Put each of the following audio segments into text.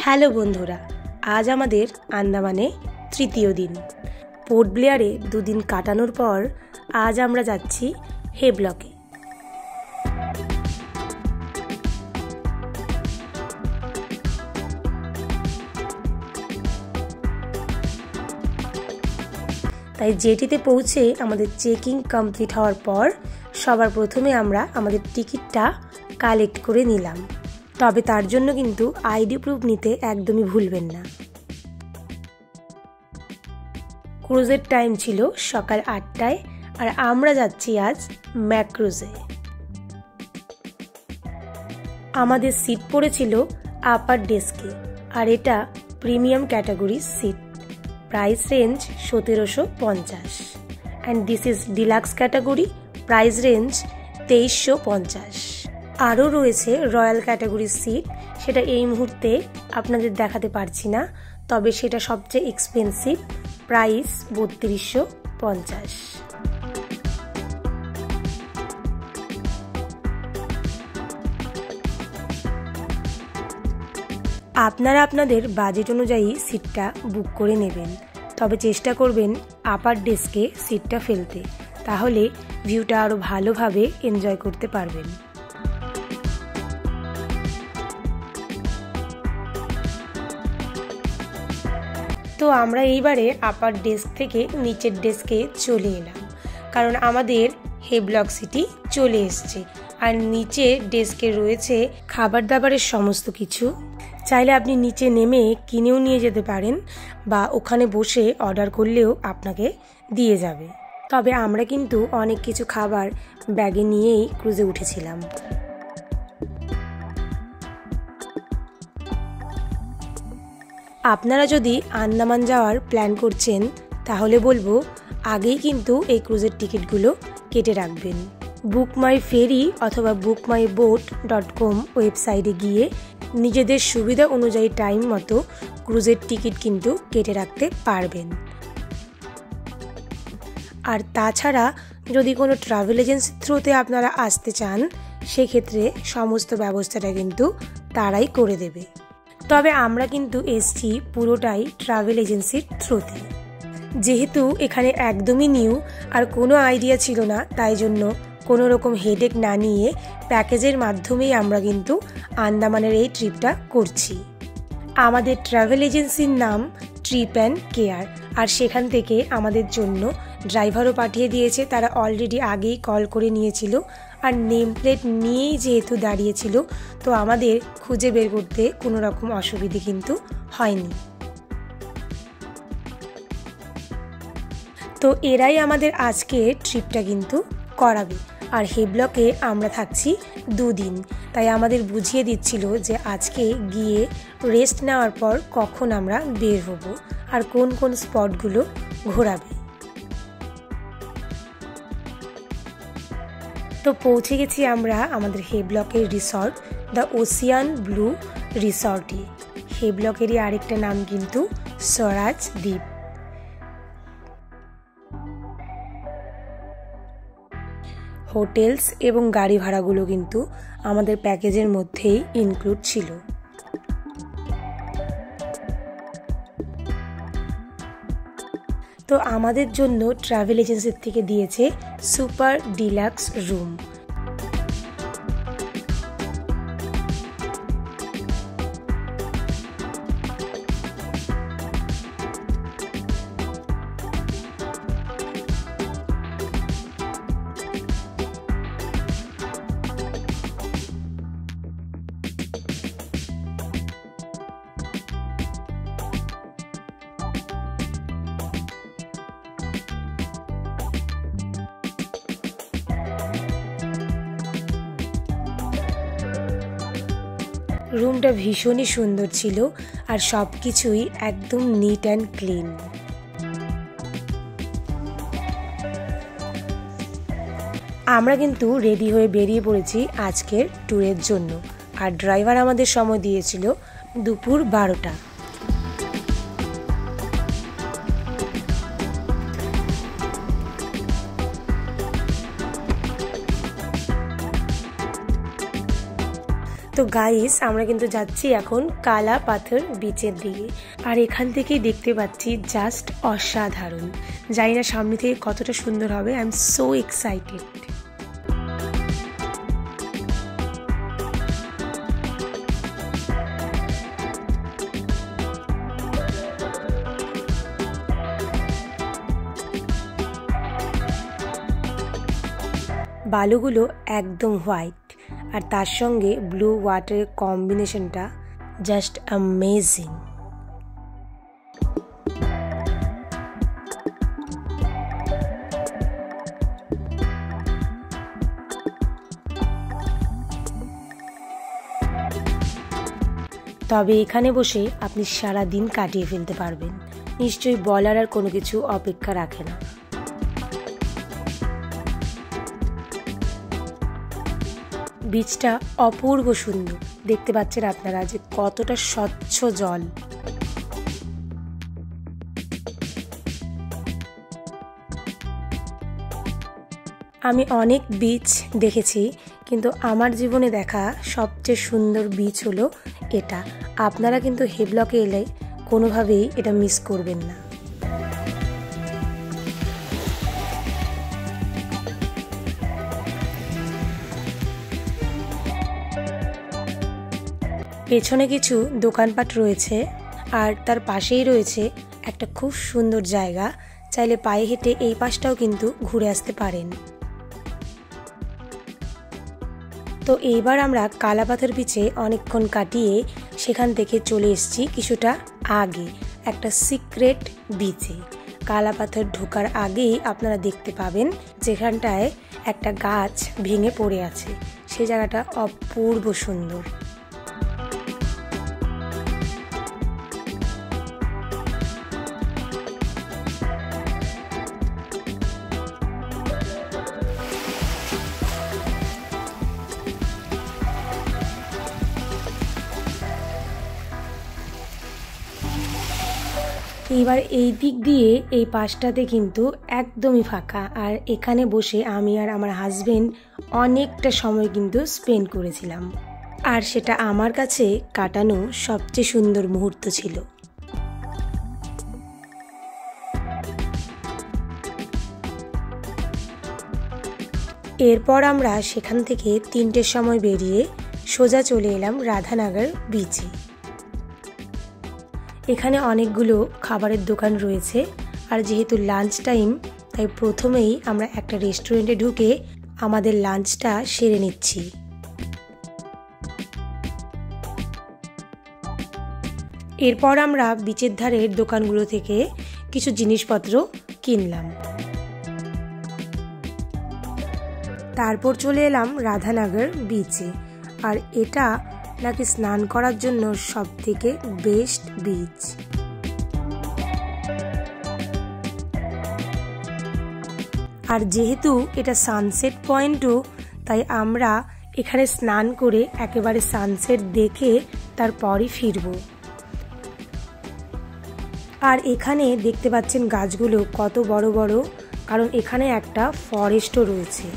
Hello বন্ধুরা, আজ আমাদের আন্দামানে তৃতীয় দিন। পোর্ট ব্লেয়ারে দুদিন কাটানোর পর আজ আমরা যাচ্ছি হেভলকে। তাই জেটিতে পৌঁছে আমাদের চেকিং কমপ্লিট হওয়ার পর সবার প্রথমে আমরা আমাদের টিকিটটা কালেক্ট করে নিলাম। তবে তার জন্য কিন্তু আইডি প্রুফ নিতে একদমই ভুলবেন না। ক্রুজের টাইম ছিল সকাল ৮টায় আর আমরা যাচ্ছি আজ ম্যাক্রুজে। আমাদের সিট পড়েছিল আপার ডেস্কে আর এটা প্রিমিয়াম ক্যাটাগরির seat. Price range ১৭৫০ and this is deluxe category. Price range ২৩৫০। আরও রয়েছে রয়্যাল ক্যাটাগরির সিট, সেটা এই মুহূর্তে আপনাদের দেখাতে পারছি না, তবে সেটা সবচেয়ে এক্সপেন্সিভ। প্রাইস ৩২৫০। আপনারা আপনাদের বাজেট অনুযায়ী সিটটা বুক করে নেবেন, তবে চেষ্টা করবেন আপার ডেস্কে সিটটা ফেলতে, তাহলে ভিউটা আরও ভালোভাবে এনজয় করতে পারবেন। তো আমরা এইবারে আপার ডেস্ক থেকে নিচের ডেস্কে চলে এলাম, কারণ আমাদের হেভলক সিটি চলে এসছে আর নিচে ডেস্কে রয়েছে খাবার দাবারের সমস্ত কিছু। চাইলে আপনি নিচে নেমে কিনেও নিয়ে যেতে পারেন বা ওখানে বসে অর্ডার করলেও আপনাকে দিয়ে যাবে। তবে আমরা কিন্তু অনেক কিছু খাবার ব্যাগে নিয়েই ক্রুজে উঠেছিলাম। আপনারা যদি আন্দামান যাওয়ার প্ল্যান করছেন তাহলে বলবো আগেই কিন্তু এই ক্রুজের টিকিটগুলো কেটে রাখবেন। বুক মাই ফেরি অথবা bookmyboat.com ওয়েবসাইটে গিয়ে নিজেদের সুবিধা অনুযায়ী টাইম মতো ক্রুজের টিকিট কিন্তু কেটে রাখতে পারবেন। আর তাছাড়া যদি কোনো ট্রাভেল এজেন্সির থ্রুতে আপনারা আসতে চান, সেক্ষেত্রে সমস্ত ব্যবস্থাটা কিন্তু তারাই করে দেবে। তবে আমরা কিন্তু এসছি পুরোটাই ট্রাভেল এজেন্সির থ্রুতে। যেহেতু এখানে একদমই নিউ আর কোনো আইডিয়া ছিল না, তাই জন্য কোনো রকম হেডেক না নিয়ে প্যাকেজের মাধ্যমেই আমরা কিন্তু আন্দামানের এই ট্রিপটা করছি। আমাদের ট্রাভেল এজেন্সির নাম ট্রিপ অ্যান্ড কেয়ার, আর সেখান থেকে আমাদের জন্য ড্রাইভারও পাঠিয়ে দিয়েছে। তারা অলরেডি আগেই কল করে নিয়েছিল আর নেম প্লেট নিয়েই যেহেতু দাঁড়িয়েছিল, তো আমাদের খুঁজে বের করতে কোনো রকম অসুবিধে কিন্তু হয়নি। তো এরাই আমাদের আজকে ট্রিপটা কিন্তু করাবে। আর হেভলকে আমরা থাকছি ২ দিন, তাই আমাদের বুঝিয়ে দিচ্ছিল যে আজকে গিয়ে রেস্ট নেওয়ার পর কখন আমরা বের হব আর কোন কোন স্পটগুলো ঘোরাবে। তো পৌঁছে গেছি আমরা আমাদের হেভলকের রিসর্ট দ্য ওসিয়ান ব্লু রিসর্টে। হেভলকেরই আরেকটা নাম কিন্তু স্বরাজ দ্বীপ। হোটেলস এবং গাড়ি ভাড়াগুলো কিন্তু আমাদের প্যাকেজের মধ্যেই ইনক্লুড ছিল। তো আমাদের জন্য ট্রাভেল এজেন্সির থেকে দিয়েছে সুপার ডিলাক্স রুম। রুমটা ভীষণই সুন্দর ছিল আর সব কিছুই একদম নিট অ্যান্ড ক্লিন। আমরা কিন্তু রেডি হয়ে বেরিয়ে পড়েছি আজকের ট্যুরের জন্য, আর ড্রাইভার আমাদের সময় দিয়েছিল দুপুর ১২টা। তো গাইস, আমরা কিন্তু যাচ্ছি এখন কালা পাথর বিচের দিকে। আর এখান থেকেই দেখতে পাচ্ছি জাস্ট অসাধারণ। জানি না সামনে থেকে কতটা সুন্দর হবে। I am so excited. বালুগুলো একদম হোয়াইট আর তার সঙ্গে ব্লু ওয়াটারের কম্বিনেশনটা জাস্ট অ্যামেজিং। তবে এখানে বসে আপনি সারা দিন কাটিয়ে ফেলতে পারবেন। নিশ্চয়ই বলার আর কোনো কিছু অপেক্ষা রাখে না। বিচটা অপূর্ব সুন্দর। দেখতে পাচ্ছেন আপনারা যে কতটা স্বচ্ছ জল। আমি অনেক বিচ দেখেছি, কিন্তু আমার জীবনে দেখা সবচেয়ে সুন্দর বিচ হলো এটা। আপনারা কিন্তু হেভলকে এলে কোনোভাবেই এটা মিস করবেন না। পেছনে কিছু দোকানপাট রয়েছে আর তার পাশেই রয়েছে একটা খুব সুন্দর জায়গা। চাইলে পায়ে হেঁটে এই পাশটাও কিন্তু ঘুরে আসতে পারেন। তো এইবার আমরা কালাপাথর বিচে অনেকক্ষণ কাটিয়ে সেখান থেকে চলে এসেছি কিছুটা আগে একটা সিক্রেট বিচে। কালাপাথর ঢোকার আগেই আপনারা দেখতে পাবেন যেখানটায় একটা গাছ ভেঙে পড়ে আছে। সেই জায়গাটা অপূর্ব সুন্দর। এবার এই দিক দিয়ে এই পাশটাতে কিন্তু একদমই ফাঁকা। আর এখানে বসে আমি আর আমার হাজবেন্ড অনেকটা সময় কিন্তু স্পেন্ড করেছিলাম। আর সেটা আমার কাছে কাটানো সবচেয়ে সুন্দর মুহূর্ত ছিল। এরপর আমরা সেখান থেকে 3টের সময় বেরিয়ে সোজা চলে এলাম রাধানগর বিচে। এখানে অনেকগুলো খাবারের দোকান রয়েছে। আর যেহেতু লাঞ্চ টাইম, তাই প্রথমেই আমরা একটা রেস্টুরেন্টে ঢুকে আমাদের লাঞ্চটা সেরে নিচ্ছি। এরপর আমরা বিচের ধারের দোকানগুলো থেকে কিছু জিনিসপত্র কিনলাম। তারপর চলে এলাম রাধানগর বিচে। আর এটা নাকি স্নান করার জন্য সবথেকে বেস্ট বিচ। আর যেহেতু এটা সানসেট পয়েন্টও, তাই আমরা এখানে স্নান করে একেবারে সানসেট দেখে তারপরই ফিরব। আর এখানে দেখতে পাচ্ছেন গাছগুলো কত বড় বড়, কারণ এখানে একটা ফরেস্টও রয়েছে।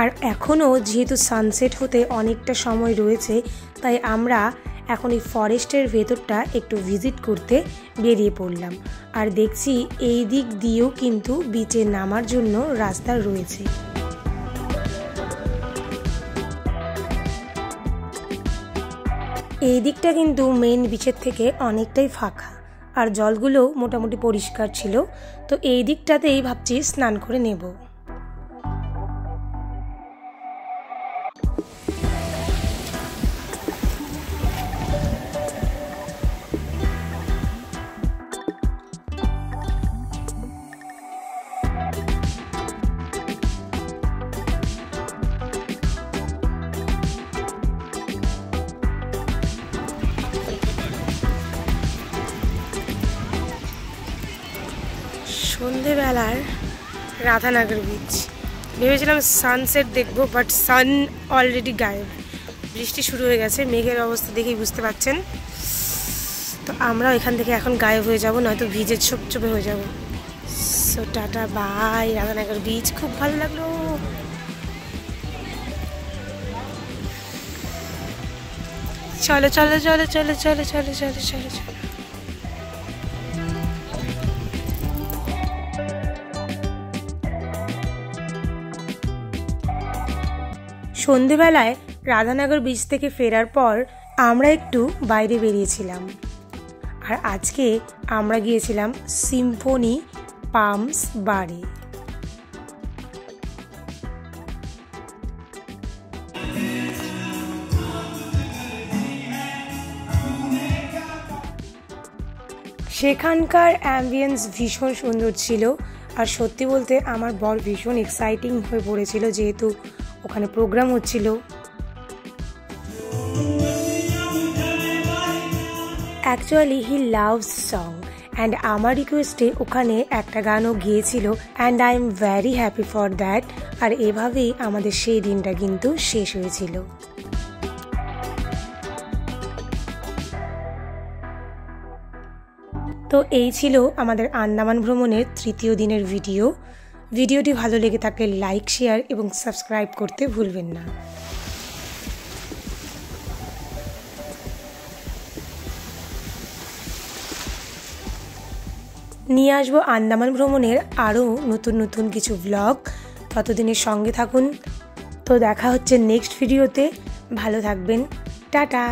আর এখনও যেহেতু সানসেট হতে অনেকটা সময় রয়েছে, তাই আমরা এখন এই ফরেস্টের ভেতরটা একটু ভিজিট করতে বেরিয়ে পড়লাম। আর দেখছি এই দিক দিয়েও কিন্তু বিচে নামার জন্য রাস্তা রয়েছে। এই দিকটা কিন্তু মেইন বিচের থেকে অনেকটাই ফাঁকা, আর জলগুলো মোটামুটি পরিষ্কার ছিল। তো এই দিকটাতেই ভাবছি স্নান করে নেব। সন্ধেবেলার রাধানগর বিচ। ভেবেছিলাম সানসেট দেখবো, বাট সান অলরেডি গায়েব। বৃষ্টি শুরু হয়ে গেছে, মেঘের অবস্থা দেখেই বুঝতে পারছেন। তো আমরা এখান থেকে এখন গায়েব হয়ে যাব, নয়তো ভিজে ছোপ ছোপে হয়ে যাব। So tata bye. Radhanagar beach খুব ভালো লাগলো। চলো চলো চলো চলো চলো চলো চলো চলো চলো। সন্ধেবেলায় রাধানগর বিচ থেকে ফেরার পর আমরা একটু বাইরে বেরিয়েছিলাম, আর আজকে আমরা গিয়েছিলাম সিম্ফনি পামস বারে। সেখানকার অ্যাম্বিয়েন্স ভীষণ সুন্দর ছিল, আর সত্যি বলতে আমার বর ভীষণ এক্সাইটিং হয়ে পড়েছিল যেহেতু ওখানে প্রোগ্রাম হচ্ছিল। Actually he loves song and আমার রিকোয়েস্টে ওখানে একটা গানও গিয়েছিল, and I am very happy for that. আর এভাবেই আমাদের সেই দিনটা কিন্তু শেষ হয়েছিল। তো এই ছিল আমাদের আন্দামান ভ্রমণের তৃতীয় দিনের ভিডিওটি ভালো লেগে থাকলে লাইক, শেয়ার এবং সাবস্ক্রাইব করতে ভুলবেন না। নিয়ে আসবো আন্দামান ভ্রমণের আরও নতুন নতুন কিছু ব্লগ। ততদিনের সঙ্গে থাকুন। তো দেখা হচ্ছে নেক্সট ভিডিওতে। ভালো থাকবেন। টাটা।